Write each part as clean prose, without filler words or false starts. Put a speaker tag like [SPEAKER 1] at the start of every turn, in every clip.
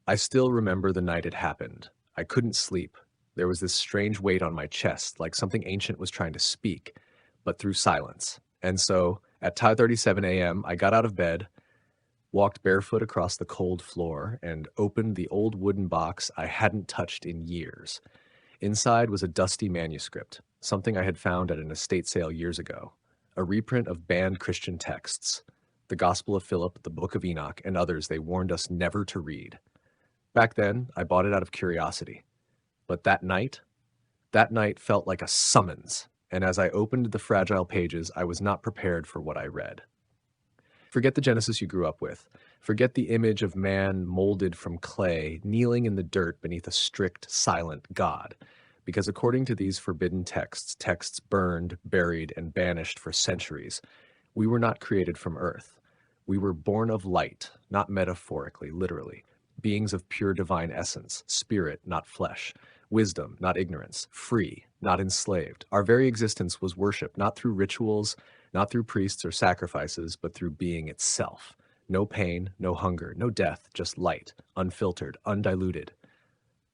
[SPEAKER 1] I still remember the night it happened. I couldn't sleep. There was this strange weight on my chest, like something ancient was trying to speak, but through silence. And so, at 5:37 a.m., I got out of bed, walked barefoot across the cold floor, and opened the old wooden box I hadn't touched in years. Inside was a dusty manuscript, something I had found at an estate sale years ago, a reprint of banned Christian texts, the Gospel of Philip, the Book of Enoch, and others they warned us never to read. Back then, I bought it out of curiosity. But that night felt like a summons, and as I opened the fragile pages, I was not prepared for what I read. Forget the Genesis you grew up with. Forget the image of man molded from clay, kneeling in the dirt beneath a strict, silent God. Because according to these forbidden texts, texts burned, buried, and banished for centuries, we were not created from earth. We were born of light, not metaphorically, literally. Beings of pure divine essence, spirit, not flesh. Wisdom, not ignorance. Free, not enslaved. Our very existence was worship, not through rituals, not through priests or sacrifices, but through being itself. No pain, no hunger, no death, just light, unfiltered, undiluted,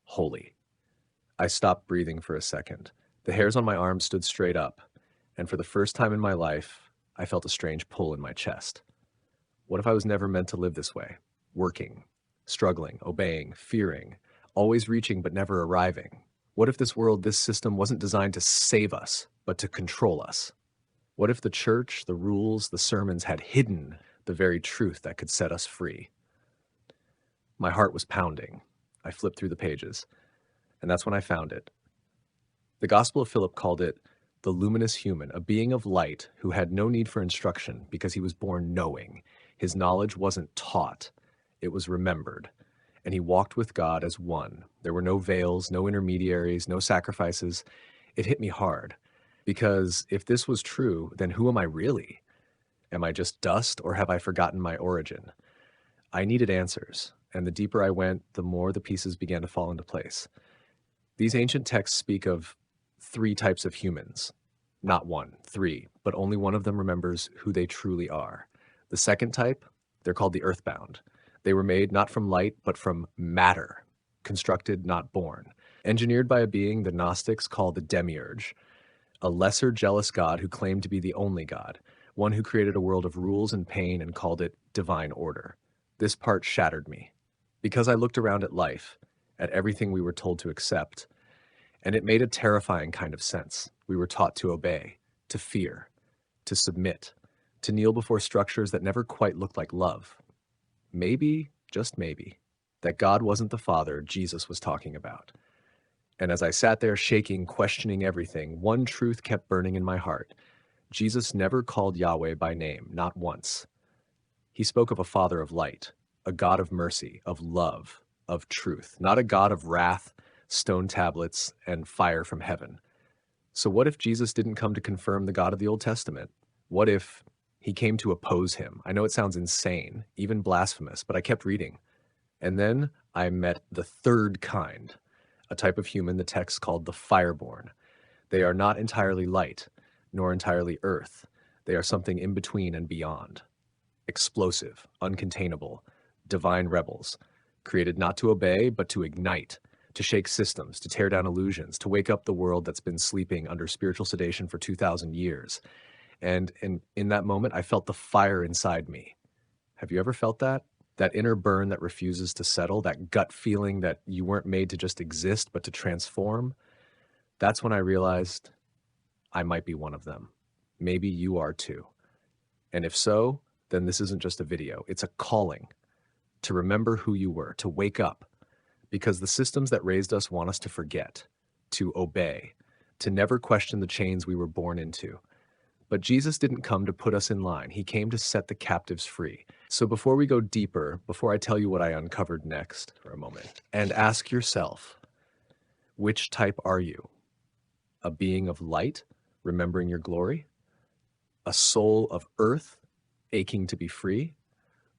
[SPEAKER 1] holy. I stopped breathing for a second. The hairs on my arms stood straight up, and for the first time in my life, I felt a strange pull in my chest. What if I was never meant to live this way? Working, struggling, obeying, fearing, always reaching but never arriving. What if this world, this system wasn't designed to save us, but to control us? What if the church, the rules, the sermons had hidden the very truth that could set us free? My heart was pounding. I flipped through the pages, and that's when I found it. The Gospel of Philip called it the luminous human, a being of light who had no need for instruction because he was born knowing. His knowledge wasn't taught, it was remembered. And he walked with God as one. There were no veils, no intermediaries, no sacrifices. It hit me hard. Because if this was true, then who am I really? Am I just dust, or have I forgotten my origin? I needed answers, and the deeper I went, the more the pieces began to fall into place. These ancient texts speak of 3 types of humans. Not 1, 3, but only one of them remembers who they truly are. The second type, they're called the Earthbound. They were made not from light, but from matter, constructed, not born, engineered by a being the Gnostics call the Demiurge, a lesser jealous God who claimed to be the only God, one who created a world of rules and pain and called it divine order. This part shattered me, because I looked around at life, at everything we were told to accept, and it made a terrifying kind of sense. We were taught to obey, to fear, to submit, to kneel before structures that never quite looked like love. Maybe, just maybe, that God wasn't the Father Jesus was talking about. And as I sat there shaking, questioning everything, one truth kept burning in my heart. Jesus never called Yahweh by name, not once. He spoke of a Father of light, a God of mercy, of love, of truth, not a God of wrath, stone tablets, and fire from heaven. So what if Jesus didn't come to confirm the God of the Old Testament? What if he came to oppose him? I know it sounds insane, even blasphemous, but I kept reading. And then I met the third kind, a type of human the text called the Fireborn. They are not entirely light, nor entirely earth. They are something in between and beyond. Explosive, uncontainable, divine rebels, created not to obey, but to ignite, to shake systems, to tear down illusions, to wake up the world that's been sleeping under spiritual sedation for 2,000 years. And in that moment, I felt the fire inside me. Have you ever felt that? That inner burn that refuses to settle, that gut feeling that you weren't made to just exist, but to transform? That's when I realized I might be one of them. Maybe you are too. And if so, then this isn't just a video. It's a calling to remember who you were, to wake up, because the systems that raised us want us to forget, to obey, to never question the chains we were born into. But Jesus didn't come to put us in line. He came to set the captives free. So before we go deeper, before I tell you what I uncovered next for a moment, and ask yourself, which type are you? A being of light, remembering your glory? A soul of earth, aching to be free?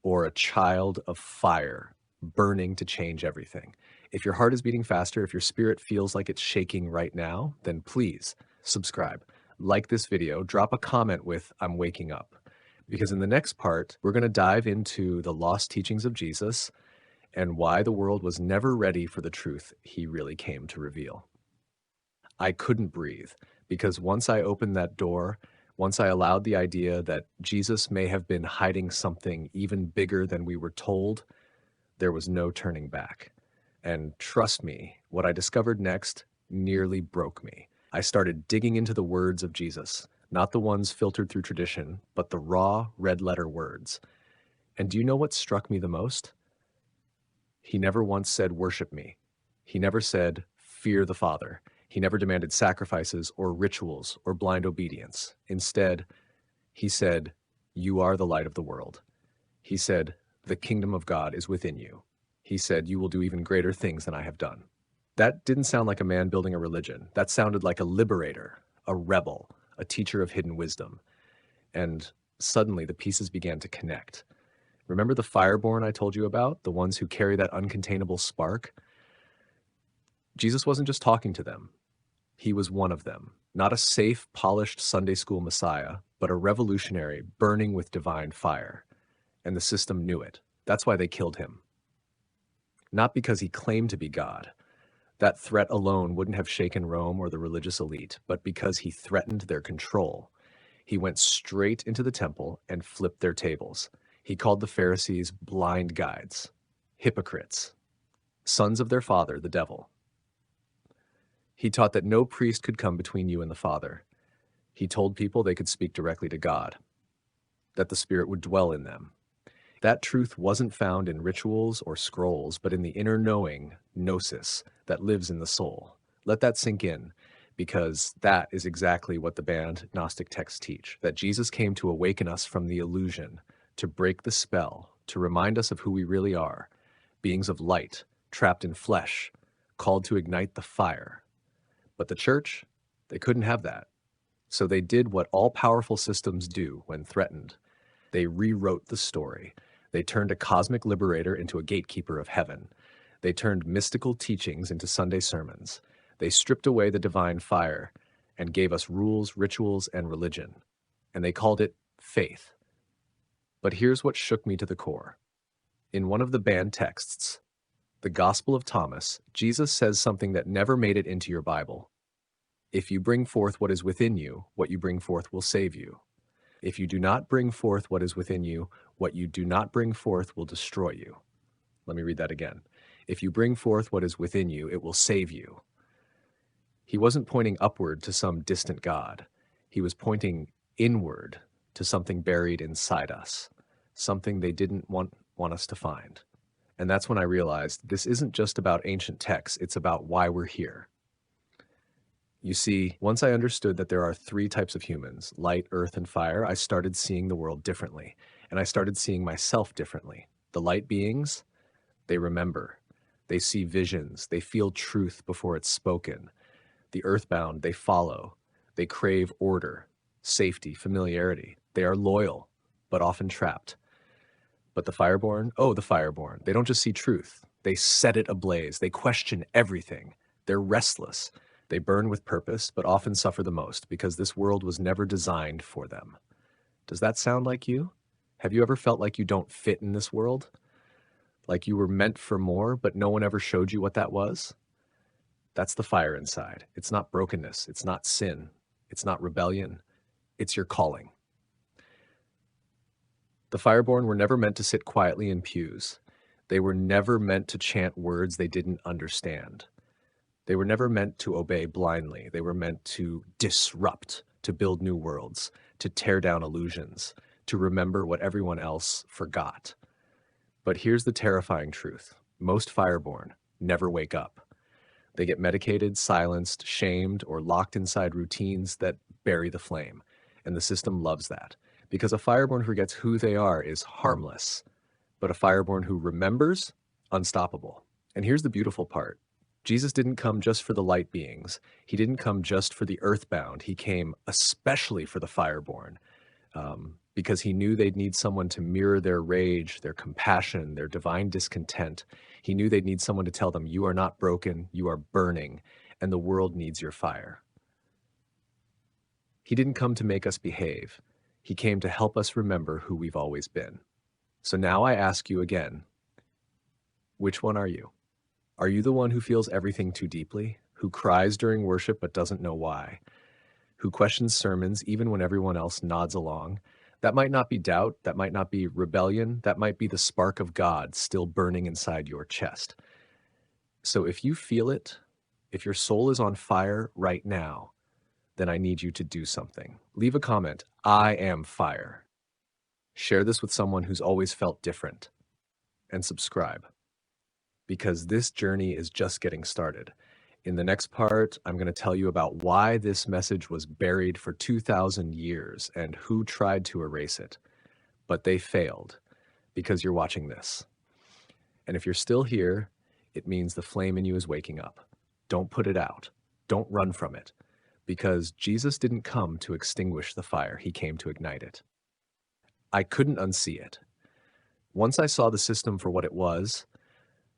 [SPEAKER 1] Or a child of fire, burning to change everything? If your heart is beating faster, if your spirit feels like it's shaking right now, then please subscribe. Like this video, drop a comment with "I'm waking up." Because in the next part, we're going to dive into the lost teachings of Jesus and why the world was never ready for the truth he really came to reveal. I couldn't breathe because once I opened that door, once I allowed the idea that Jesus may have been hiding something even bigger than we were told, there was no turning back. And trust me, what I discovered next nearly broke me. I started digging into the words of Jesus, not the ones filtered through tradition, but the raw red letter words. And do you know what struck me the most? He never once said, "Worship me." He never said, "Fear the Father." He never demanded sacrifices or rituals or blind obedience. Instead, he said, "You are the light of the world." He said, "The kingdom of God is within you." He said, "You will do even greater things than I have done." That didn't sound like a man building a religion. That sounded like a liberator, a rebel, a teacher of hidden wisdom. And suddenly the pieces began to connect. Remember the Fireborn I told you about? The ones who carry that uncontainable spark? Jesus wasn't just talking to them. He was one of them. Not a safe, polished Sunday school Messiah, but a revolutionary burning with divine fire. And the system knew it. That's why they killed him. Not because he claimed to be God. That threat alone wouldn't have shaken Rome or the religious elite, but because he threatened their control. He went straight into the temple and flipped their tables. He called the Pharisees blind guides, hypocrites, sons of their father, the devil. He taught that no priest could come between you and the Father. He told people they could speak directly to God, that the Spirit would dwell in them. That truth wasn't found in rituals or scrolls, but in the inner knowing, gnosis, that lives in the soul. Let that sink in, because that is exactly what the banned Gnostic texts teach, that Jesus came to awaken us from the illusion, to break the spell, to remind us of who we really are, beings of light, trapped in flesh, called to ignite the fire. But the church, they couldn't have that. So they did what all-powerful systems do when threatened. They rewrote the story. They turned a cosmic liberator into a gatekeeper of heaven. They turned mystical teachings into Sunday sermons. They stripped away the divine fire and gave us rules, rituals, and religion. And they called it faith. But here's what shook me to the core. In one of the banned texts, the Gospel of Thomas, Jesus says something that never made it into your Bible. If you bring forth what is within you, what you bring forth will save you. If you do not bring forth what is within you, what you do not bring forth will destroy you. Let me read that again. If you bring forth what is within you, it will save you. He wasn't pointing upward to some distant God. He was pointing inward to something buried inside us, something they didn't want us to find. And that's when I realized this isn't just about ancient texts, it's about why we're here. You see, once I understood that there are three types of humans, light, earth, and fire, I started seeing the world differently, and I started seeing myself differently. The light beings, they remember. They see visions. They feel truth before it's spoken. The earthbound, they follow. They crave order, safety, familiarity. They are loyal, but often trapped. But the Fireborn, the Fireborn, they don't just see truth. They set it ablaze. They question everything. They're restless. They burn with purpose, but often suffer the most because this world was never designed for them. Does that sound like you? Have you ever felt like you don't fit in this world? Like you were meant for more, but no one ever showed you what that was? That's the fire inside. It's not brokenness. It's not sin. It's not rebellion. It's your calling. The Fireborn were never meant to sit quietly in pews. They were never meant to chant words they didn't understand. They were never meant to obey blindly. They were meant to disrupt, to build new worlds, to tear down illusions, to remember what everyone else forgot. But here's the terrifying truth. Most Fireborn never wake up. They get medicated, silenced, shamed, or locked inside routines that bury the flame. And the system loves that. Because a Fireborn who forgets who they are is harmless. But a Fireborn who remembers, unstoppable. And here's the beautiful part. Jesus didn't come just for the light beings. He didn't come just for the earthbound. He came especially for the Fireborn, because he knew they'd need someone to mirror their rage, their compassion, their divine discontent. He knew they'd need someone to tell them, you are not broken, you are burning, and the world needs your fire. He didn't come to make us behave. He came to help us remember who we've always been. So now I ask you again, Which one are you? Are you the one who feels everything too deeply, who cries during worship but doesn't know why, who questions sermons even when everyone else nods along? That might not be doubt, that might not be rebellion, that might be the spark of God still burning inside your chest. So if you feel it, if your soul is on fire right now, then I need you to do something. Leave a comment, I am fire. Share this with someone who's always felt different. And subscribe, because this journey is just getting started. In the next part, I'm going to tell you about why this message was buried for 2,000 years and who tried to erase it. But they failed, because you're watching this. And if you're still here, it means the flame in you is waking up. Don't put it out. Don't run from it, because Jesus didn't come to extinguish the fire. He came to ignite it. I couldn't unsee it. Once I saw the system for what it was,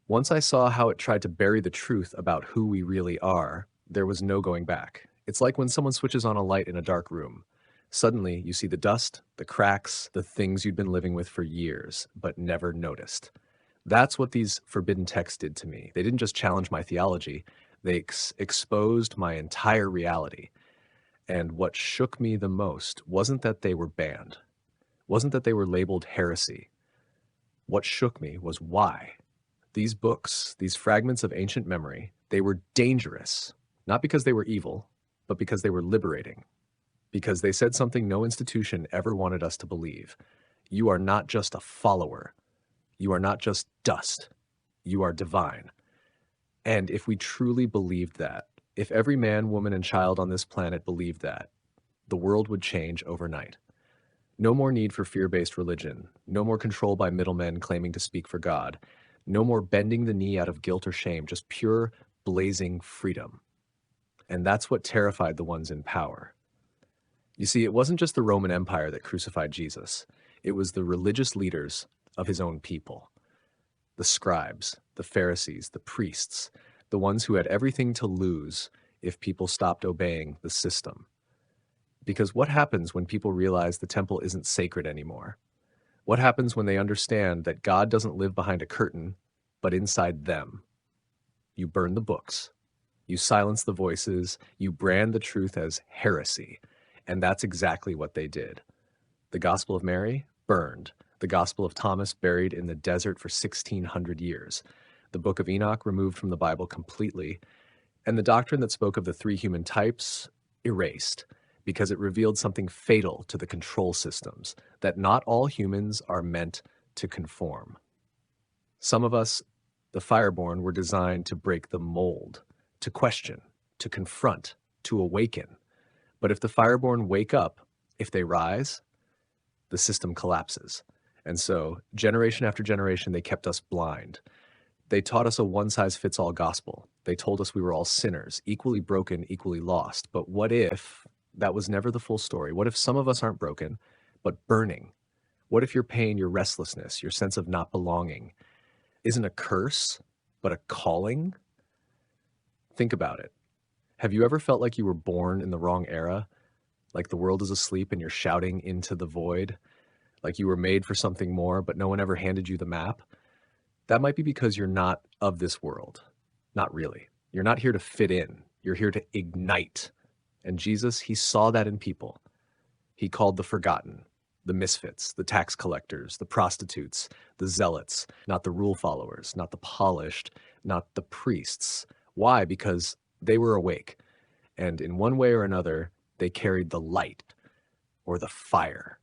[SPEAKER 1] once I saw how it tried to bury the truth about who we really are, there was no going back. It's like when someone switches on a light in a dark room. Suddenly, you see the dust, the cracks, the things you'd been living with for years, but never noticed. That's what these forbidden texts did to me. They didn't just challenge my theology, they exposed my entire reality. And what shook me the most wasn't that they were banned, wasn't that they were labeled heresy. What shook me was why. These books, these fragments of ancient memory, they were dangerous, not because they were evil, but because they were liberating. Because they said something no institution ever wanted us to believe. You are not just a follower. You are not just dust. You are divine. And if we truly believed that, if every man, woman, and child on this planet believed that, the world would change overnight. No more need for fear-based religion. No more control by middlemen claiming to speak for God. No more bending the knee out of guilt or shame, just pure, blazing freedom. And that's what terrified the ones in power. You see, it wasn't just the Roman Empire that crucified Jesus. It was the religious leaders of his own people. The scribes, the Pharisees, the priests, the ones who had everything to lose if people stopped obeying the system. Because what happens when people realize the temple isn't sacred anymore? What happens when they understand that God doesn't live behind a curtain, but inside them? You burn the books. You silence the voices. You brand the truth as heresy. And that's exactly what they did. The Gospel of Mary, burned. The Gospel of Thomas, buried in the desert for 1,600 years. The Book of Enoch, removed from the Bible completely. And the doctrine that spoke of the three human types, erased, because it revealed something fatal to the control systems, that not all humans are meant to conform. Some of us, the Fireborn, were designed to break the mold, to question, to confront, to awaken. But if the Fireborn wake up, if they rise, the system collapses. And so, generation after generation, they kept us blind. They taught us a one-size-fits-all gospel. They told us we were all sinners, equally broken, equally lost. But what if that was never the full story? What if some of us aren't broken, but burning? What if your pain, your restlessness, your sense of not belonging isn't a curse, but a calling? Think about it. Have you ever felt like you were born in the wrong era? Like the world is asleep and you're shouting into the void? Like you were made for something more, but no one ever handed you the map? That might be because you're not of this world. Not really. You're not here to fit in. You're here to ignite. And Jesus, he saw that in people. He called the forgotten, the misfits, the tax collectors, the prostitutes, the zealots, not the rule followers, not the polished, not the priests. Why? Because they were awake. And in one way or another, they carried the light or the fire.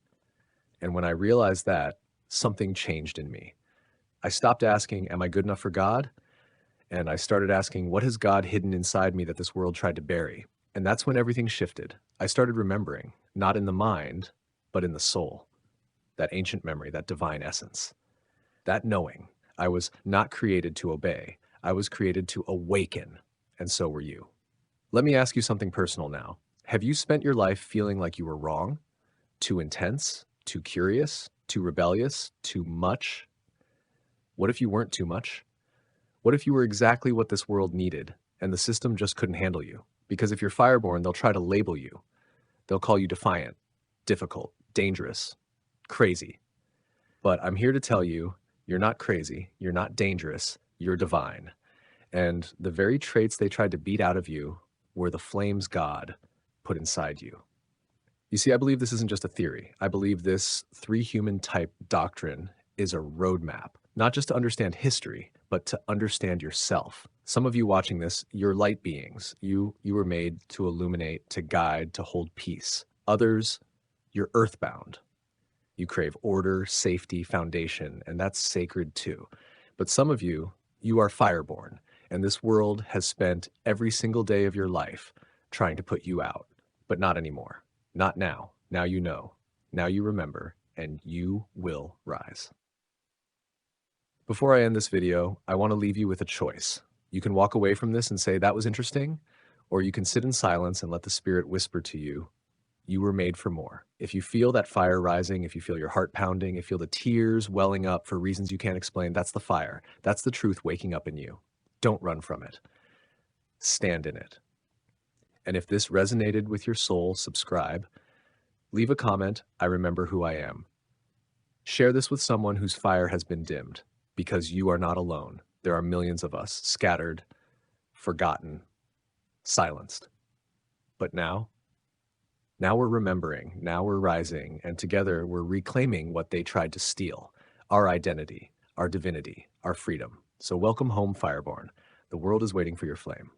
[SPEAKER 1] And when I realized that, something changed in me. I stopped asking, am I good enough for God? And I started asking, what has God hidden inside me that this world tried to bury? And that's when everything shifted. I started remembering, not in the mind, but in the soul. That ancient memory, that divine essence. That knowing, I was not created to obey. I was created to awaken, and so were you. Let me ask you something personal now. Have you spent your life feeling like you were wrong? Too intense? Too curious? Too rebellious? Too much? What if you weren't too much? What if you were exactly what this world needed, and the system just couldn't handle you? Because if you're Fireborn, they'll try to label you. They'll call you defiant, difficult, dangerous, crazy. But I'm here to tell you, you're not crazy, you're not dangerous, You're divine. And the very traits they tried to beat out of you were the flames God put inside you. You see, I believe this isn't just a theory. I believe this three human type doctrine is a roadmap, not just to understand history, but to understand yourself. Some of you watching this, you're light beings. You were made to illuminate, to guide, to hold peace. Others, you're earthbound. You crave order, safety, foundation, and that's sacred too. But some of you, you are fireborn, and this world has spent every single day of your life trying to put you out, but not anymore. Not now. Now you know. Now you remember, and you will rise. Before I end this video, I want to leave you with a choice. You can walk away from this and say, that was interesting, or you can sit in silence and let the Spirit whisper to you, you were made for more. If you feel that fire rising, if you feel your heart pounding, if you feel the tears welling up for reasons you can't explain, that's the fire. That's the truth waking up in you. Don't run from it. Stand in it. And if this resonated with your soul, subscribe. Leave a comment, I remember who I am. Share this with someone whose fire has been dimmed, because you are not alone. There are millions of us, scattered, forgotten, silenced. But now we're remembering, now we're rising, and together we're reclaiming what they tried to steal, our identity, our divinity, our freedom. So welcome home, Fireborn. The world is waiting for your flame.